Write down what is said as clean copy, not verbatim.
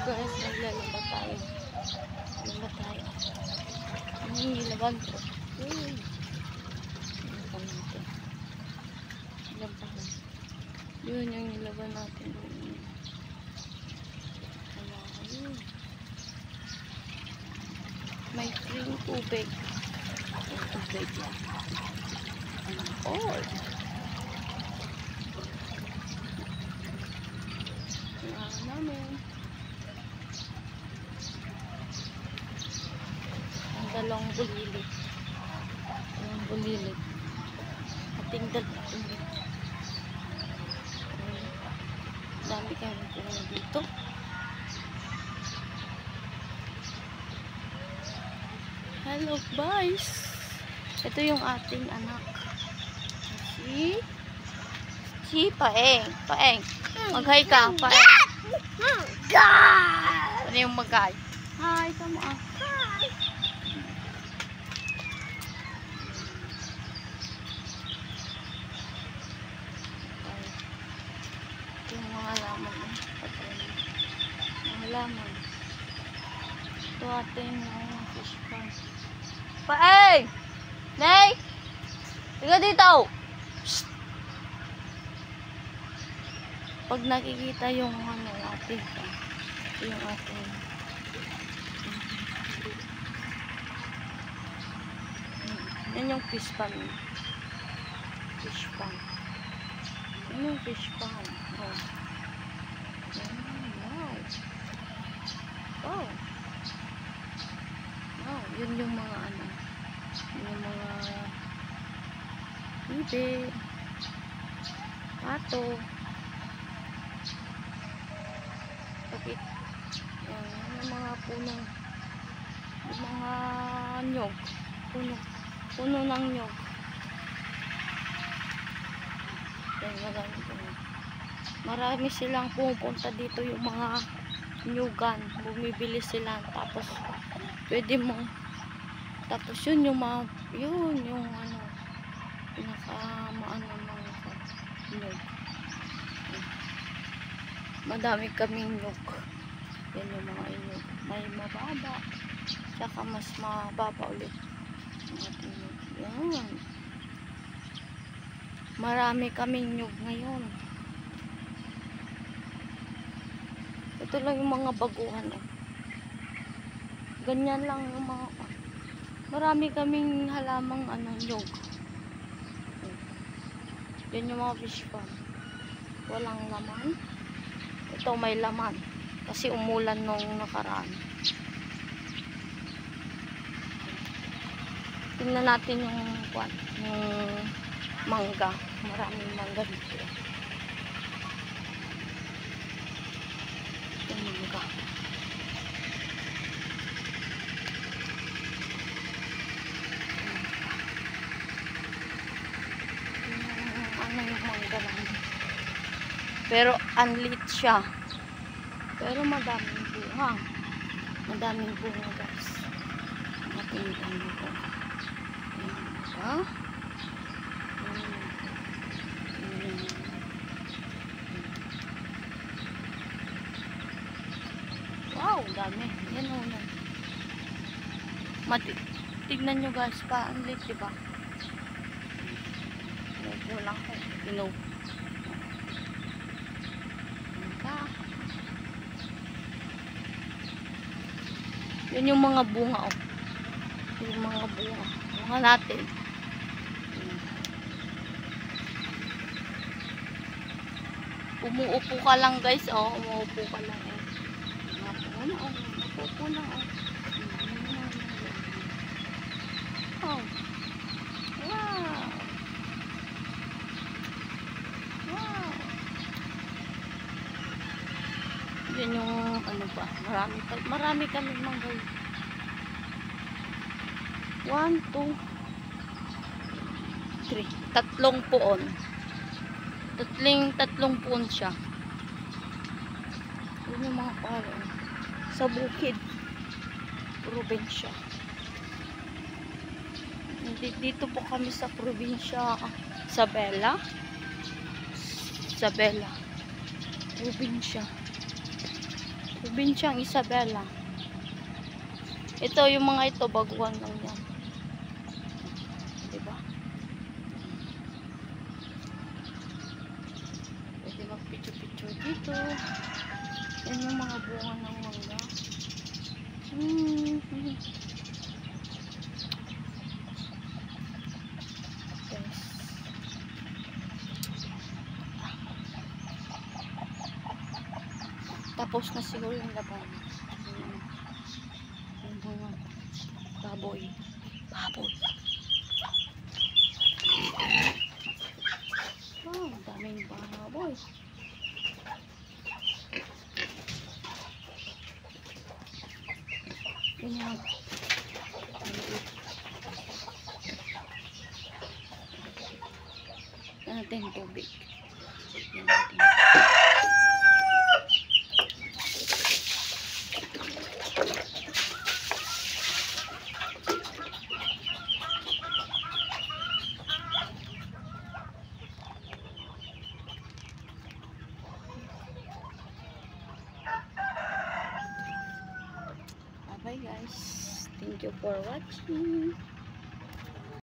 guys, naglalaba tayo. Laba tayo. Ano yung ilaban ko? Labahan. Yun yung ilaban natin. Ayun. May free tubig. May tubig lang. Board. Namin. Ang dalawang bulilit. Ang bulilit. Ating dalawang. Dami kami puno dito. Hello guys. Ito yung ating anak. Si Paeng. Paeng. Mag-hi ka. Paeng. Ano yung mag-hi? Hi, come on. Hi. Ito yung mga halaman. Mga halaman. Ito ating fish pond. Paeng! Nay! Tiga dito! Shhh! Pag nakikita yung ano natin, yung ating yan yung fish pond. Fish pond. Yan yung fish pond. Oh. Wow. Oh. Wow. Yun yung mga ano. Yung mga bibe. Pato. Bakit? Yan yung mga puno. Yung mga nyog. Puno ng nyog. Marami silang pumupunta dito yung mga nyugan. Bumibili sila. Tapos pwede mo. Tapos yun yung mga yung ano pinaka-maano ng nyug. Madami kaming nyug. Yan yung mga nyug. May mababa. Tsaka mas mababa ulit. Yan. Marami kaming nyug ngayon. Ito lang yung mga baguhan. Ganyan lang yung mga marami kaming halamang nyug. Yan yung mga fish pond. Walang laman. Ito may laman. Kasi umulan nung nakaraan. Tingnan natin yung mangga. Maraming mangga dito. Yung mangga. Ano yung mangga lang. Pero unlit siya. Pero madaming bunga. Madaming bunga guys. Madaming bunga. Ha? Wow, dami. Yan o. Tignan nyo guys, pa-unlit, diba? Medyo lang ko. Inog. Yan yung mga bunga, oh. Yung mga bunga. Bunga natin. Umuupo ka lang guys, oh. Umuupo ka lang, eh. Umuupo na, oh. Oh. Wow. Wow. Yan yung ano ba, marami kami mangga. 1, 2, 3, tatlong puon. Tatlong puon siya. Yun yung mga pala sa bukid probinsya. Dito po kami sa probinsya Isabela probinsya. Probinsyang Isabela. Ito, yung mga ito, baguhan lang yan. Diba? Pwede mag-picture-picture dito. Yan yung mga bunga ng mangga. Guys. Tapos na siguro yung laban. Yung mga baboy. Baboy. Wow, daming baboy. Ganyan. Natin tubig. Yan natin. Bye guys. Thank you for watching.